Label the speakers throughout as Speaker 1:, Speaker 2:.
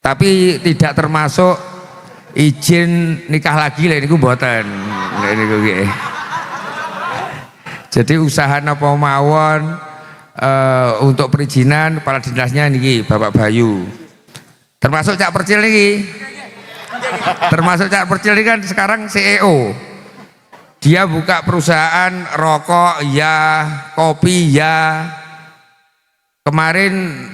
Speaker 1: Tapi tidak termasuk izin nikah lagi lah, ini mboten. Jadi usaha napa mawon untuk perizinan kepala dinasnya niki Bapak Bayu. Termasuk Cak Percil niki. Termasuk Cak Percil ini kan sekarang CEO. Dia buka perusahaan rokok ya, kopi ya. Kemarin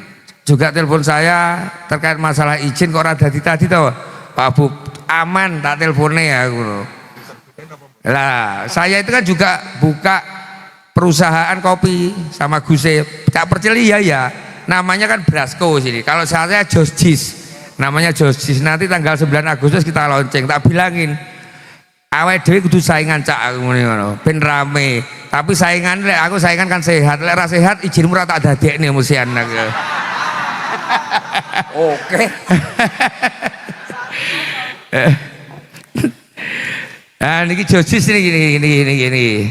Speaker 1: juga telepon saya terkait masalah izin kok ora dadi tadi toh. Pak Bu aman tak teleponnya ya aku. Lah, saya itu kan juga buka perusahaan kopi sama Guse. Cak Percil ya. Namanya kan Brasco sini. Kalau saya Josjis. Namanya Josjis. Nanti tanggal 9 Agustus kita launching. Tak bilangin awake dhewe kudu saingan Cak aku ngono. Ben rame. Tapi saingan lek aku saingan kan sehat. Lek ra sehat izinmu ora tak dadekne musian aku.
Speaker 2: Oke.
Speaker 1: Nah niki Josjis ini.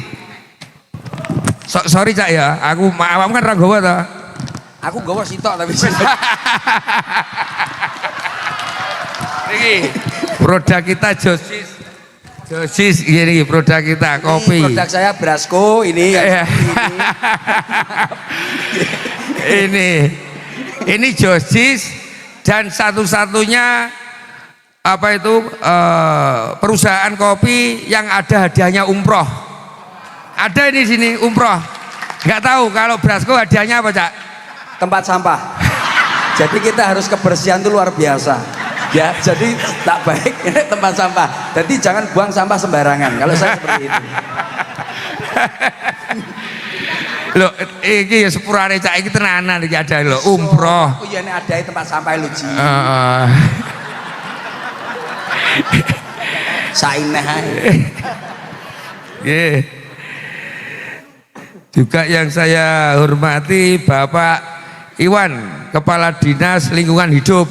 Speaker 1: Sorry Cak ya, aku awakmu kan ra nggawa ta.
Speaker 2: Aku nggawa sitok tapi
Speaker 1: Niki produk kita Josjis ini produk kita kopi.
Speaker 2: Ini produk saya Brasco ini.
Speaker 1: Ini Josjis dan satu-satunya apa itu perusahaan kopi yang ada hadiahnya umroh. Ada di sini umroh. Nggak tahu kalau Brasco hadiahnya apa Cak?
Speaker 2: Tempat sampah. Jadi kita harus kebersihan itu luar biasa. Ya, jadi tak baik tempat sampah. Jadi jangan buang sampah sembarangan. Kalau saya seperti itu.
Speaker 1: Loh, iki ya sepurane Cak iki tenanan iki ada lho umroh.
Speaker 2: Oh iya ini ada tempat sampah lu Ji. Saineh ae.
Speaker 1: Juga yang saya hormati Bapak Iwan, Kepala Dinas Lingkungan Hidup.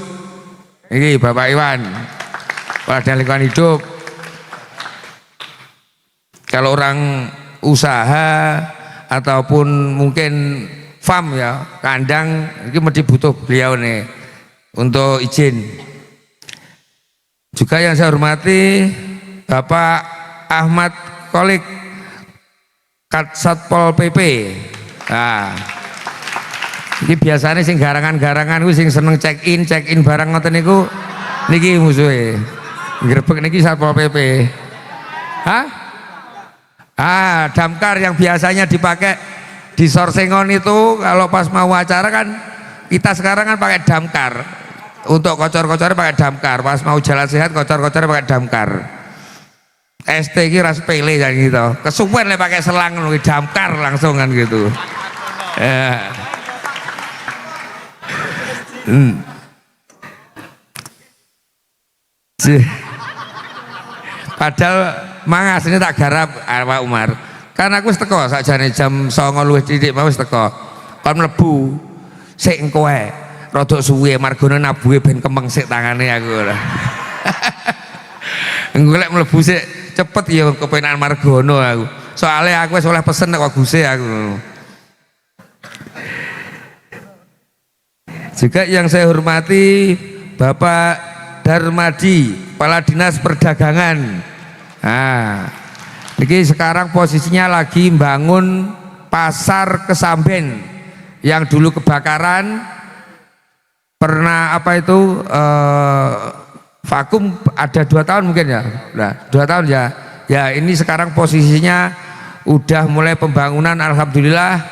Speaker 1: Ini Bapak Iwan, Kepala Dinas Lingkungan Hidup. Kalau orang usaha ataupun mungkin farm ya, kandang, ini mesti butuh beliau nih untuk izin. Juga yang saya hormati Bapak Ahmad Kolik, Katsatpol PP. Nah, ini biasanya sing garangan-garangan ku sing seneng check in barang ngoten niku niki musuhe. Grebek niki Satpol PP. Hah? Damkar yang biasanya dipakai di Sorsengon itu kalau pas mau acara kan kita sekarang kan pakai damkar. Untuk kocor-kocornya pakai damkar, pas mau jalan sehat kocor-kocornya pakai damkar. ST ini ras pele kan gitu. Kesuwen le pakai selang damkar langsung kan gitu. Padahal mangas ini tak garap Pak Umar. Karena aku wis teko sakjane jam 09.00 luwih titik mau wis teko. Kon mlebu sik engko ae. Rodok suwe margone nabuhe ben kemeng sik tangane aku. Engko lek mlebu sik cepet ya kepenak margono aku. Soalnya aku wis oleh pesen kok Guse aku. Juga yang saya hormati Bapak Darmadi, Kepala Dinas Perdagangan. Nah, ini sekarang posisinya lagi membangun pasar Kesamben yang dulu kebakaran, pernah apa itu vakum ada 2 tahun mungkin ya. Nah, 2 tahun ya. Ya ini sekarang posisinya udah mulai pembangunan. Alhamdulillah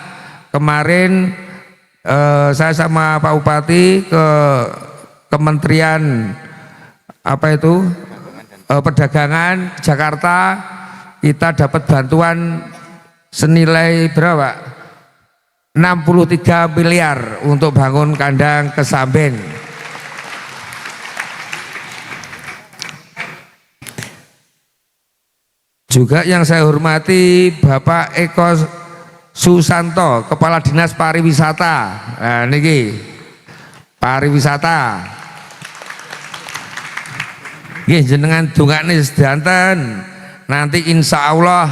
Speaker 1: kemarin saya sama Pak Bupati ke Kementerian apa itu Perdagangan Jakarta, kita dapat bantuan senilai berapa? 63 miliar untuk bangun kandang Kesamben. Juga yang saya hormati Bapak Eko Susanto, Kepala Dinas Pariwisata. Nah niki pariwisata. Nggih jenengan dongakne sedanten. Nanti insya Allah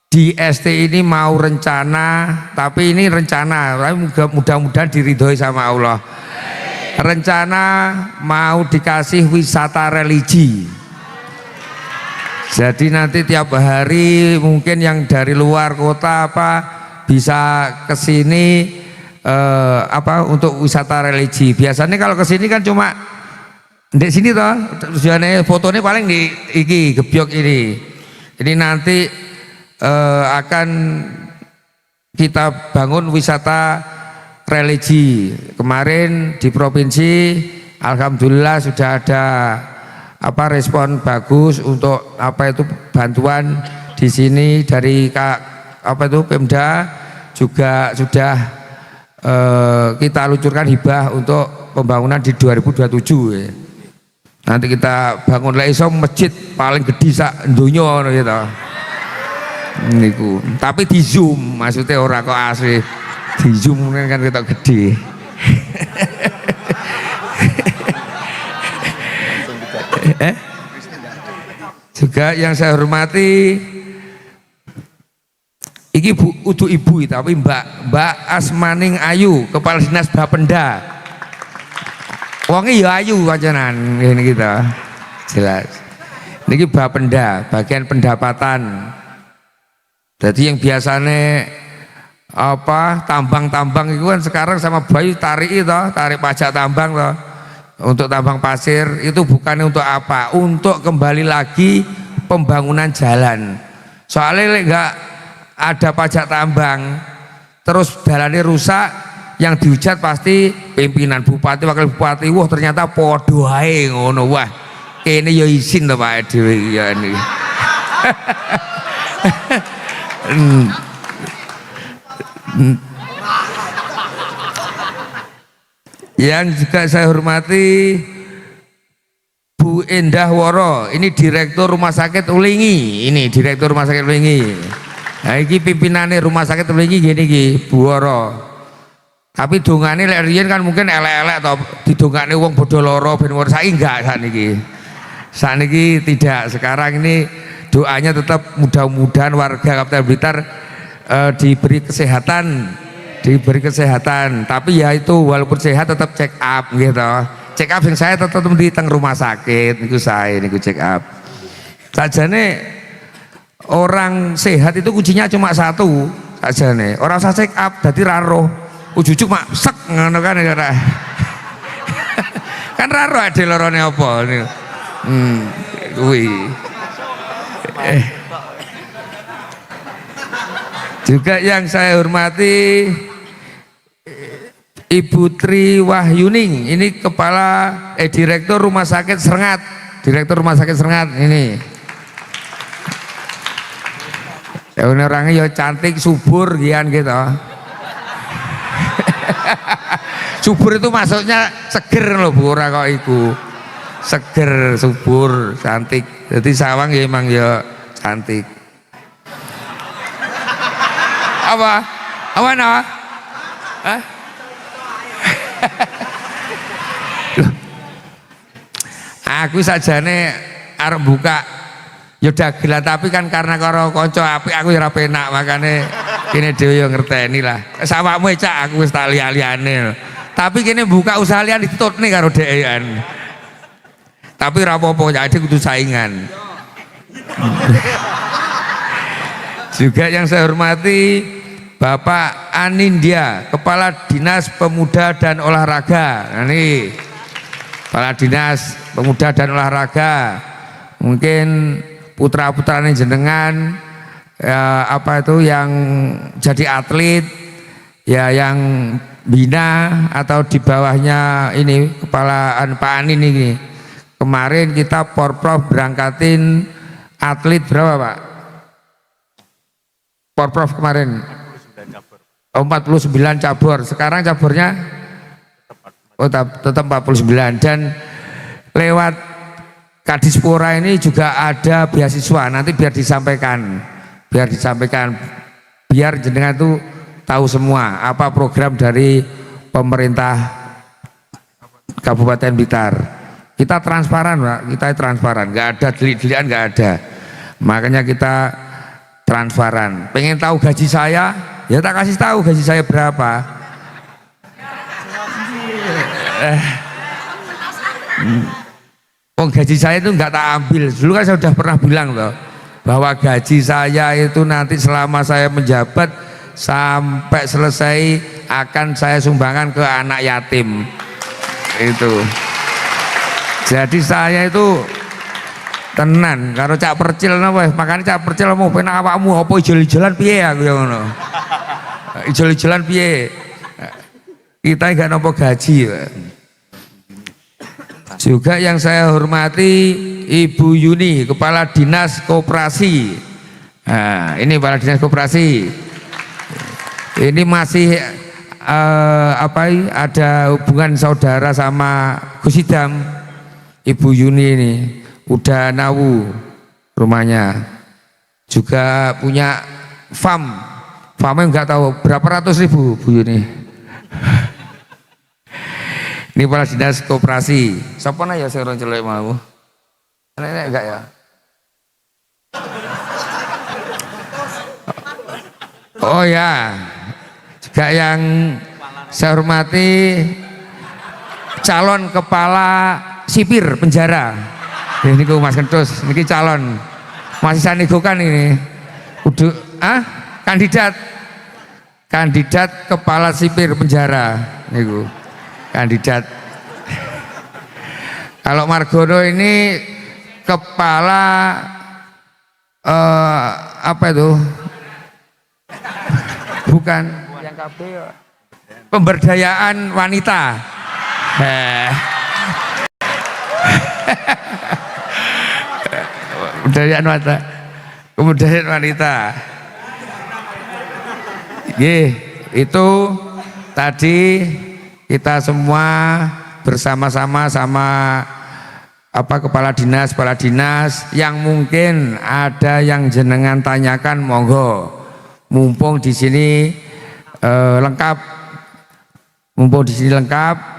Speaker 1: di ST ini mau rencana, tapi ini rencana, mudah-mudahan diridhoi sama Allah. rencana mau dikasih wisata religi. Jadi nanti tiap hari mungkin yang dari luar kota apa bisa ke sini untuk wisata religi. Biasanya kalau ke sini kan cuma di sini toh, tujuannya fotonya paling di iki gebyok ini. Ini nanti akan kita bangun wisata religi. Kemarin di provinsi alhamdulillah sudah ada respon bagus untuk bantuan di sini dari Pemda juga sudah kita luncurkan hibah untuk pembangunan di 2027 ya. Nanti kita bangun lagi masjid paling gede sak donya gitu. Niku. Tapi di zoom, maksudnya orang kok asli di zoom kan kita gede. Juga yang saya hormati iki udu ibu tapi Mbak Asmaning Ayu, Kepala Dinas Bapenda. Wonge ya ayu kancanan ngene kita. Jelas. Niki Bapenda, bagian pendapatan. Jadi yang biasanya tambang-tambang itu kan sekarang sama Bayu tarik pajak tambang toh. Untuk tambang pasir itu bukan untuk apa? Untuk kembali lagi pembangunan jalan. Soalnya nggak ada pajak tambang, terus jalannya rusak, yang dihujat pasti pimpinan bupati, wakil bupati. Wah ternyata podo ae ngono. Wah kene ya izin to Pak dhewe ya ini. Yang juga saya hormati Bu Endah Woro, ini Direktur Rumah Sakit Ulingi, Nah, ini pimpinannya Rumah Sakit Ulingi gini Bu Woro. Tapi dongane lek riyen kan mungkin elek-elek atau didongane wong bodho loro ben ora saiki enggak sakniki. Sakniki tidak. Sekarang ini doanya tetap mudah-mudahan warga Kabupaten Blitar diberi kesehatan, tapi ya itu walaupun sehat tetap check up gitu. Check up yang saya tetap di rumah sakit niku check up. Sajane orang sehat itu kuncinya cuma satu sajane. Orang usah check up dadi raro. Ujuk-ujuk mak sek ngono kan ya. Kan raro ade lorone apa niku. Kuwi. Juga yang saya hormati Ibu Tri Wahyuning, ini Direktur Rumah Sakit Serengat, ini. Ya orangnya ya cantik, subur gian gitu. Subur itu maksudnya seger loh Bu, ora kok iku. Seger, subur, cantik. Jadi sawang ya emang ya cantik. Apa Hah? Aku sajane arep buka ya dagelan tapi kan karena karo kanca apik aku ya ora penak makane kene dhewe ya ngerteni lah. Sawakmu cak aku wis tak liyane. Tapi kene buka usaha liyan ditutne karo dhewean. Tapi ora apa-apa jadi kudu saingan. Juga yang saya hormati Bapak Anindya, Kepala Dinas Pemuda dan Olahraga. Nah, ini Kepala Dinas Pemuda dan Olahraga. Mungkin putra-putranya jenengan yang jadi atlet ya, yang bina atau di bawahnya ini Kepala Pak Anin ini. Kemarin kita Porprov berangkatin atlet berapa Pak? Porprov kemarin 49 cabur. Sekarang caburnya tetap 49, dan lewat Kadispora ini juga ada beasiswa. Nanti biar disampaikan biar jenengan tuh tahu semua apa program dari pemerintah Kabupaten Blitar. Kita transparan Pak, nggak ada delik-delikan, nggak ada. Makanya kita transparan. Pengen tahu gaji saya, ya tak kasih tahu gaji saya berapa. Oh, gaji saya itu nggak tak ambil. Dulu kan saya sudah pernah bilang loh, bahwa gaji saya itu nanti selama saya menjabat sampai selesai akan saya sumbangkan ke anak yatim. Itu. Jadi saya itu tenan karo Cak Percil napa, makanya Cak Percil mau penak awakmu apa ijol-ijolan piye aku ya ngono. Ijol-ijolan piye? Kita enggak nampa gaji. Juga yang saya hormati Ibu Yuni, Kepala Dinas Koperasi. Nah, ini Kepala Dinas Koperasi. Ini masih ada hubungan saudara sama Gus Idam. Ibu Yuni ini udah nawu rumahnya. Juga punya farmnya nggak tahu berapa ratus ribu Bu Yuni. Ini Kepala Dinas Koperasi. Siapa ya saya orang celek mau? Enak enggak ya? Oh ya, juga yang saya hormati calon kepala sipir penjara. Ini ku Mas Kentus, ini calon masih saya negokan ini. Udah, kandidat kepala sipir penjara, niku kandidat. Kalau Margono ini kepala apa itu? Bukan yang KB, pemberdayaan wanita. Pemberdayaan wanita. Itu tadi kita semua bersama-sama sama kepala dinas yang mungkin ada yang jenengan tanyakan, monggo, mumpung di sini lengkap,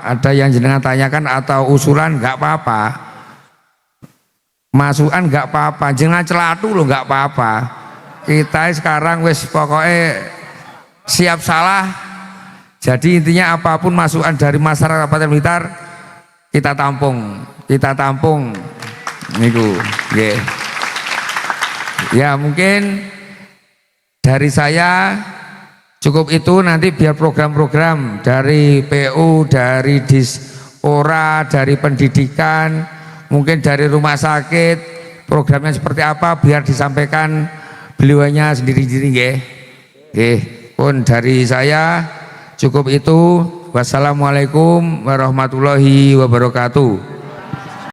Speaker 1: ada yang jenengan tanyakan atau usulan nggak apa-apa, masukan nggak apa-apa, jangan celatu loh, nggak apa-apa. Kita sekarang wis pokoknya siap salah. Jadi intinya apapun masukan dari masyarakat Kabupaten Blitar kita tampung niku nggih. Ya mungkin dari saya cukup itu, nanti biar program-program dari PU, dari Dispora, dari pendidikan, mungkin dari rumah sakit, programnya seperti apa biar disampaikan beliaunya sendiri-sendiri nggih. Nggih, pun dari saya cukup itu. Wassalamualaikum warahmatullahi wabarakatuh.